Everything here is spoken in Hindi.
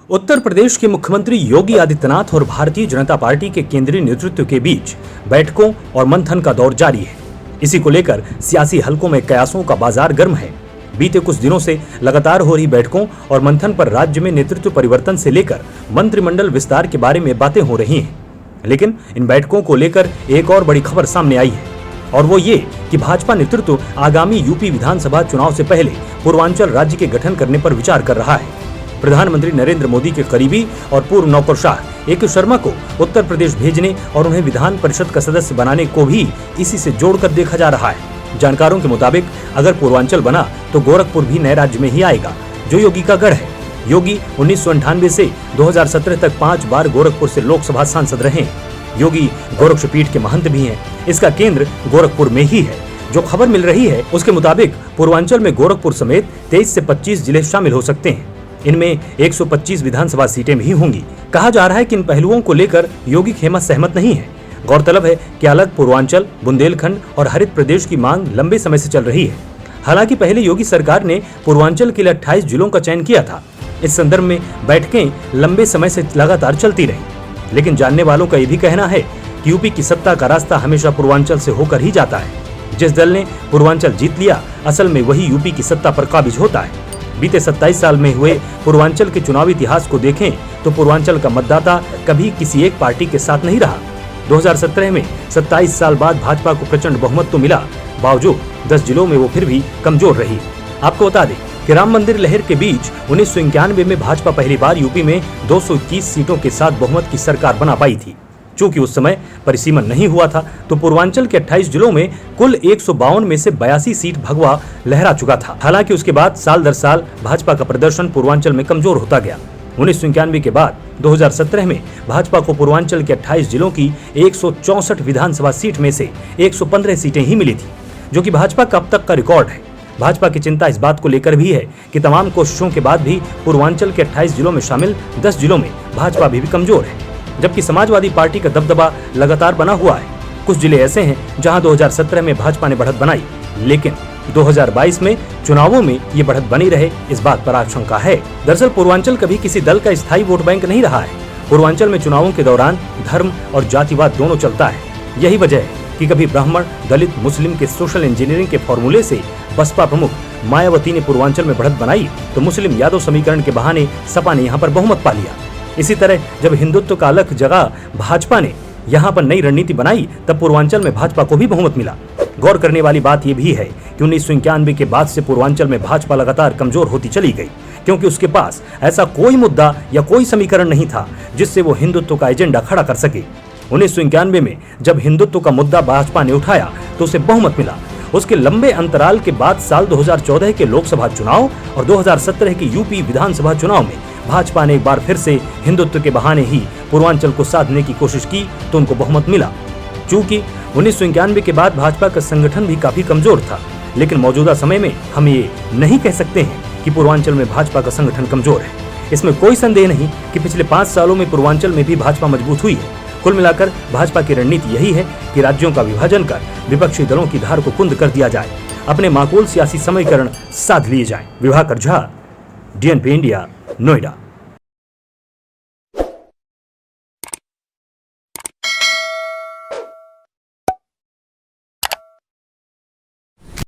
उत्तर प्रदेश के मुख्यमंत्री योगी आदित्यनाथ और भारतीय जनता पार्टी के केंद्रीय नेतृत्व के बीच बैठकों और मंथन का दौर जारी है। इसी को लेकर सियासी हलकों में कयासों का बाजार गर्म है। बीते कुछ दिनों से लगातार हो रही बैठकों और मंथन पर राज्य में नेतृत्व परिवर्तन से लेकर मंत्रिमंडल विस्तार के बारे में बातें हो रही हैं। लेकिन इन बैठकों को लेकर एक और बड़ी खबर सामने आई है और वो ये कि भाजपा नेतृत्व आगामी यूपी विधानसभा चुनाव से पहले पूर्वांचल राज्य के गठन करने पर विचार कर रहा है। प्रधानमंत्री नरेंद्र मोदी के करीबी और पूर्व नौकरशाह ए.के. शर्मा को उत्तर प्रदेश भेजने और उन्हें विधान परिषद का सदस्य बनाने को भी इसी से जोड़कर देखा जा रहा है। जानकारों के मुताबिक अगर पूर्वांचल बना तो गोरखपुर भी नए राज्य में ही आएगा, जो योगी का गढ़ है। योगी 1998 से 2017 तक 5 बार गोरखपुर से लोकसभा सांसद रहे हैं। योगी गोरक्षपीठ के महंत भी हैं। इसका केंद्र गोरखपुर में ही है। जो खबर मिल रही है उसके मुताबिक पूर्वांचल में गोरखपुर समेत 23 से 25 जिले शामिल हो सकते हैं। इनमें 125 विधानसभा सीटें भी होंगी। कहा जा रहा है कि इन पहलुओं को लेकर योगी खेमा सहमत नहीं है। गौरतलब है कि अलग पूर्वांचल, बुंदेलखंड और हरित प्रदेश की मांग लंबे समय से चल रही है। हालांकि पहले योगी सरकार ने पूर्वांचल के लिए 28 जिलों का चयन किया था। इस संदर्भ में बैठकें लंबे समय से लगातार चलती रहीं। लेकिन जानने वालों का यह भी कहना है कि यूपी की सत्ता का रास्ता हमेशा पूर्वांचल से होकर ही जाता है। जिस दल ने पूर्वांचल जीत लिया, असल में वही यूपी की सत्ता पर काबिज होता है। बीते 27 साल में हुए पूर्वांचल के चुनावी इतिहास को देखें तो पूर्वांचल का मतदाता कभी किसी एक पार्टी के साथ नहीं रहा। 2017 में 27 साल बाद भाजपा को प्रचंड बहुमत तो मिला, बावजूद 10 जिलों में वो फिर भी कमजोर रही। आपको बता दें कि राम मंदिर लहर के बीच 1991 में भाजपा पहली बार यूपी में 221 सीटों के साथ बहुमत की सरकार बना पाई थी। चूंकि उस समय परिसीमन नहीं हुआ था तो पूर्वांचल के 28 जिलों में कुल 152 में से 82 सीट भगवा लहरा चुका था। हालांकि उसके बाद साल दर साल भाजपा का प्रदर्शन पूर्वांचल में कमजोर होता गया। 1991 के बाद 2017 में भाजपा को पूर्वांचल के 28 जिलों की 164 विधानसभा सीट में से 115 सीटें ही मिली थी, जो कि भाजपा का अब तक का रिकॉर्ड है। भाजपा की चिंता इस बात को लेकर भी है कि तमाम कोशिशों के बाद भी पूर्वांचल के 28 जिलों में शामिल 10 जिलों में भाजपा भी कमजोर है, जबकि समाजवादी पार्टी का दबदबा लगातार बना हुआ है। कुछ जिले ऐसे हैं जहां 2017 में भाजपा ने बढ़त बनाई, लेकिन 2022 में चुनावों में ये बढ़त बनी रहे, इस बात पर आशंका है। दरअसल पूर्वांचल कभी किसी दल का स्थायी वोट बैंक नहीं रहा है। पूर्वांचल में चुनावों के दौरान धर्म और जातिवाद दोनों चलता है। यही वजह है कि कभी ब्राह्मण, दलित, मुस्लिम के सोशल इंजीनियरिंग के फॉर्मूले से बसपा प्रमुख मायावती ने पूर्वांचल में बढ़त बनाई तो मुस्लिम यादव समीकरण के बहाने सपा ने यहाँ पर बहुमत पा लिया। इसी तरह जब हिंदुत्व का अलग जगह भाजपा ने यहाँ पर नई रणनीति बनाई तब पूर्वांचल में भाजपा को भी बहुमत मिला। गौर करने वाली बात यह भी है कि 1991 के बाद से पूर्वांचल में भाजपा लगातार कमजोर होती चली गई, क्योंकि उसके पास ऐसा कोई मुद्दा या कोई समीकरण नहीं था जिससे वो हिंदुत्व का एजेंडा खड़ा कर सके। 1991 में जब हिंदुत्व का मुद्दा भाजपा ने उठाया तो उसे बहुमत मिला। उसके लंबे अंतराल के बाद साल 2014 के लोकसभा चुनाव और 2017 के यूपी विधानसभा चुनाव में भाजपा ने एक बार फिर से हिंदुत्व के बहाने ही पूर्वांचल को साधने की कोशिश की तो उनको बहुमत मिला। चूंकि 1991 के बाद भाजपा का संगठन भी काफी कमजोर था, लेकिन मौजूदा समय में हम ये नहीं कह सकते हैं कि पूर्वांचल में भाजपा का संगठन कमजोर है। इसमें कोई संदेह नहीं कि पिछले 5 सालों में पूर्वांचल में भी भाजपा मजबूत हुई है। कुल मिलाकर भाजपा की रणनीति यही है कि राज्यों का विभाजन कर विपक्षी दलों की धार को कुंद कर दिया जाए, अपने माकूल सियासी समीकरण साध लिए जाएं। Vibhakar Jha, DNP India, Noida.